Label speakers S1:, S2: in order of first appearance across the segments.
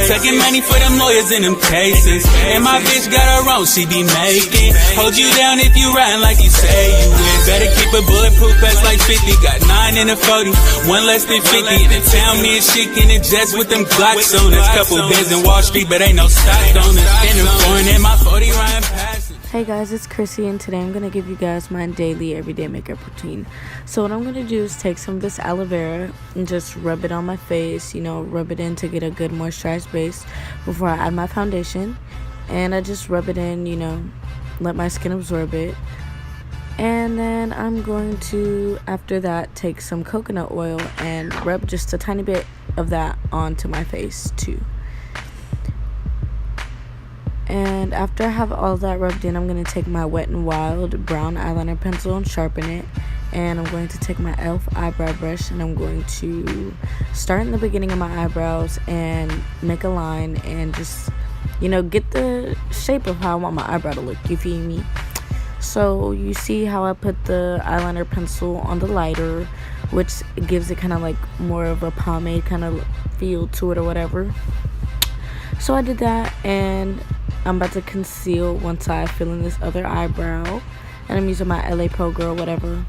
S1: Taking money for them lawyers in them cases. And my bitch got her own, she be making. Hold you down if you riding like you say you will. Better keep a bulletproof vest like 50. Got 9 in a 40, one less than 50. In the town, me and shit in the jets with them Glocks on us. Couple bins in Wall Street, but ain't no stock on us. In the foreign in my 40 riding past.
S2: Hey guys, it's Chrissy, and today I'm going to give you guys my daily everyday makeup routine. So what I'm going to do is take some of this aloe vera and just rub it on my face, rub it in to get a good moisturized base before I add my foundation. And I just rub it in, let my skin absorb it. And then I'm going to, after that, take some coconut oil and rub just a tiny bit of that onto my face too. And after I have all that rubbed in, I'm going to take my Wet n Wild brown eyeliner pencil and sharpen it. And I'm going to take my e.l.f. eyebrow brush and I'm going to start in the beginning of my eyebrows and make a line and just, get the shape of how I want my eyebrow to look, you feel me? So you see how I put the eyeliner pencil on the lighter, which gives it kind of like more of a pomade kind of feel to it or whatever. So I did that, and I'm about to conceal one side, fill in this other eyebrow, and I'm using my LA Pro Girl, whatever.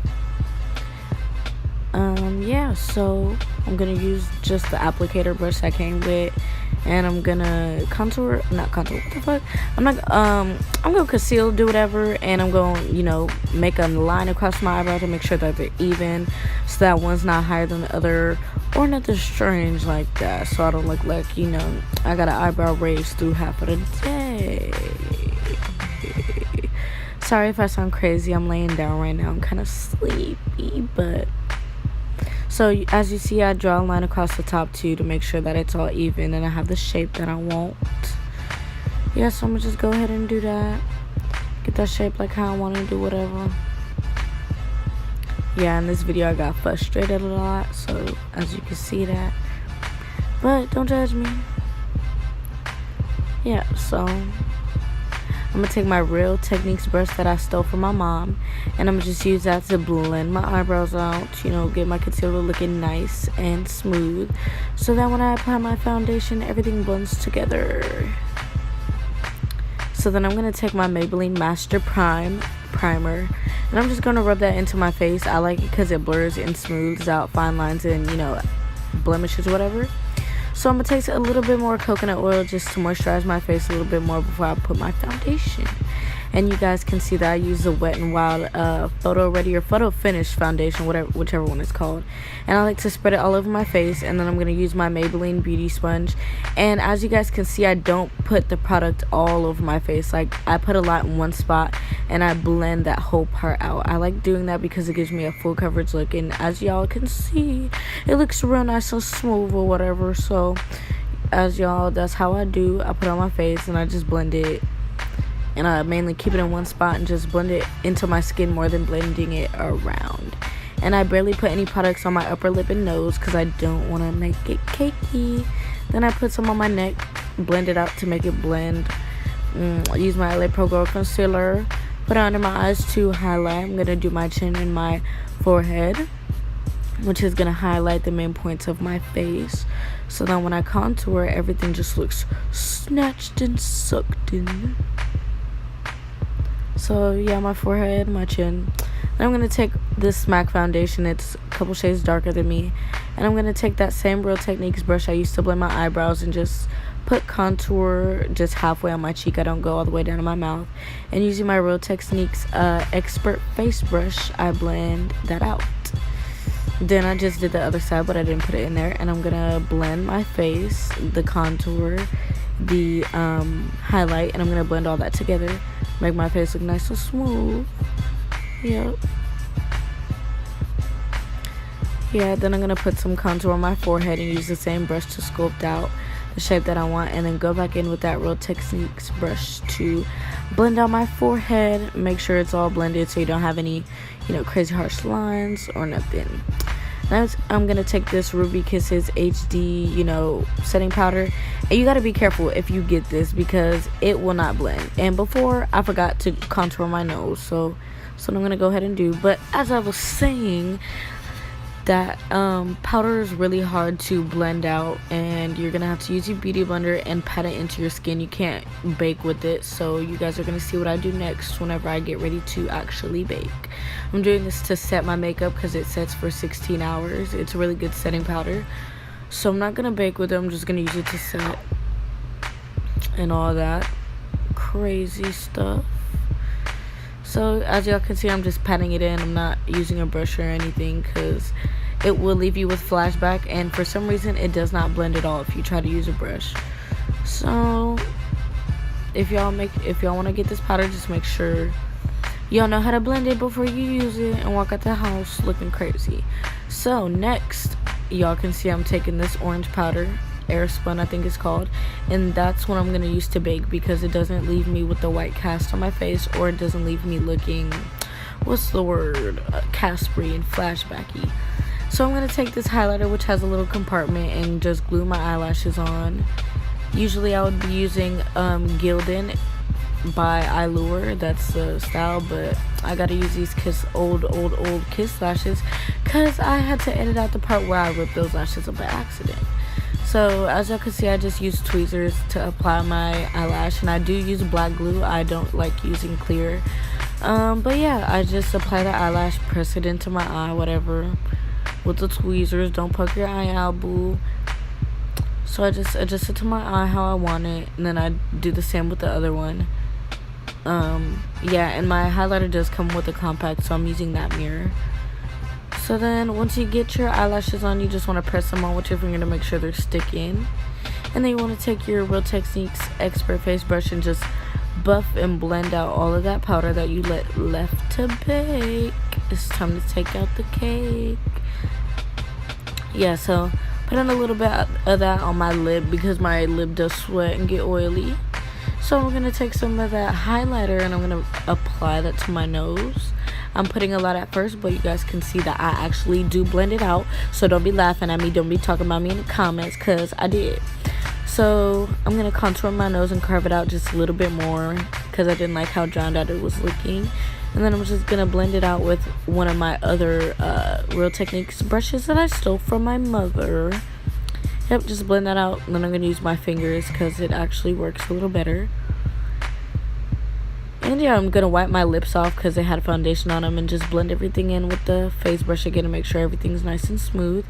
S2: Yeah, so I'm gonna use just the applicator brush I came with, and I'm gonna not contour, what the fuck? I'm gonna conceal, do whatever, and I'm gonna, make a line across my eyebrow to make sure that they're even, so that one's not higher than the other, or nothing strange like that, so I don't look like, I got an eyebrow raised through half of the day. Sorry if I sound crazy, I'm laying down right now, I'm kind of sleepy, but... So as you see, I draw a line across the top too to make sure that it's all even and I have the shape that I want. Yeah, so I'm gonna just go ahead and do that. Get that shape like how I want to do whatever. Yeah, in this video I got frustrated a lot, so as you can see that. But don't judge me. Yeah, so I'm gonna take my Real Techniques brush that I stole from my mom, and I'm gonna just use that to blend my eyebrows out, get my concealer looking nice and smooth, so that when I apply my foundation, everything blends together. So then I'm gonna take my Maybelline Master Primer, and I'm just gonna rub that into my face. I like it because it blurs and smooths out fine lines and, blemishes or whatever. So I'm going to take a little bit more coconut oil just to moisturize my face a little bit more before I put my foundation. And you guys can see that I use the Wet n Wild Photo Ready or Photo Finish foundation, whichever one it's called. And I like to spread it all over my face, and then I'm going to use my Maybelline Beauty Sponge. And as you guys can see, I don't put the product all over my face. Like, I put a lot in one spot, and I blend that whole part out. I like doing that because it gives me a full coverage look, and as y'all can see, it looks real nice and smooth or whatever. So as y'all, that's how I do. I put it on my face and I just blend it, and I mainly keep it in one spot and just blend it into my skin more than blending it around. And I barely put any products on my upper lip and nose because I don't want to make it cakey. Then I put some on my neck, blend it out to make it blend. Use my LA Pro Girl concealer, put it under my eyes to highlight. I'm going to do my chin and my forehead, which is going to highlight the main points of my face. So then when I contour, everything just looks snatched and sucked in. So yeah, my forehead, my chin. Then I'm going to take this MAC foundation. It's a couple shades darker than me. And I'm going to take that same Real Techniques brush I used to blend my eyebrows and just put contour just halfway on my cheek. I don't go all the way down to my mouth. And using my Real Techniques Expert Face Brush, I blend that out. Then I just did the other side, but I didn't put it in there. And I'm going to blend my face, the contour, the highlight, and I'm going to blend all that together. Make my face look nice and smooth. Yep. Yeah, then I'm going to put some contour on my forehead and use the same brush to sculpt out the shape that I want. And then go back in with that Real Techniques brush to blend out my forehead. Make sure it's all blended so you don't have any, crazy harsh lines or nothing. Now I'm going to take this Ruby Kisses HD, setting powder. And you got to be careful if you get this because it will not blend. And before, I forgot to contour my nose. So what I'm going to go ahead and do. But as I was saying, that powder is really hard to blend out, and you're gonna have to use your beauty blender and pat it into your skin. You can't bake with it, so you guys are gonna see what I do next whenever I get ready to actually bake. I'm doing this to set my makeup because it sets for 16 hours. It's a really good setting powder, so I'm not gonna bake with it. I'm just gonna use it to set and all that crazy stuff. So as y'all can see, I'm just patting it in. I'm not using a brush or anything because it will leave you with flashback, and for some reason it does not blend at all if you try to use a brush. So if y'all want to get this powder, just make sure y'all know how to blend it before you use it and walk out the house looking crazy. So next, y'all can see I'm taking this orange powder, air spun I think it's called, and that's what I'm gonna use to bake because it doesn't leave me with the white cast on my face, or it doesn't leave me looking, what's the word, Caspery and flashbacky. So I'm gonna take this highlighter, which has a little compartment, and just glue my eyelashes on. Usually I would be using Gildan by Allure, that's the style, but I gotta use these old Kiss lashes because I had to edit out the part where I ripped those lashes up by accident. So as y'all can see, I just use tweezers to apply my eyelash, and I do use black glue. I don't like using clear. But yeah, I just apply the eyelash, press it into my eye, whatever, with the tweezers. Don't poke your eye out, boo. So I just adjust it to my eye how I want it, and then I do the same with the other one. Yeah, and my highlighter does come with a compact, so I'm using that mirror. So then once you get your eyelashes on, you just want to press them on with your finger to make sure they're sticking. And then you want to take your Real Techniques Expert Face Brush and just buff and blend out all of that powder that you left to bake. It's time to take out the cake. Yeah, so put on a little bit of that on my lip because my lip does sweat and get oily. So I'm going to take some of that highlighter and I'm going to apply that to my nose. I'm putting a lot at first, but you guys can see that I actually do blend it out. So don't be laughing at me. Don't be talking about me in the comments, because I did. So I'm going to contour my nose and carve it out just a little bit more because I didn't like how drowned out it was looking. And then I'm just going to blend it out with one of my other Real Techniques brushes that I stole from my mother. Yep, just blend that out. And then I'm going to use my fingers because it actually works a little better. And yeah, I'm going to wipe my lips off because they had foundation on them, and just blend everything in with the face brush again to make sure everything's nice and smooth.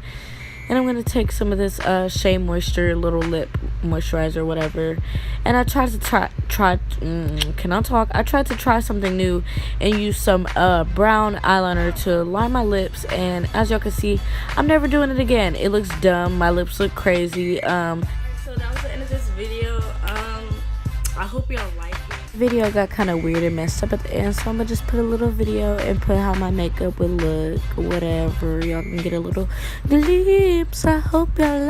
S2: And I'm going to take some of this Shea Moisture little lip moisturizer, whatever. And I tried to I tried to try something new and use some brown eyeliner to line my lips. And as y'all can see, I'm never doing it again. It looks dumb. My lips look crazy. So that was the end of this video. I hope y'all like it. Video got kind of weird and messed up at the end, so I'm gonna just put a little video and put how my makeup would look, whatever. Y'all can get a little glimpse. I hope y'all like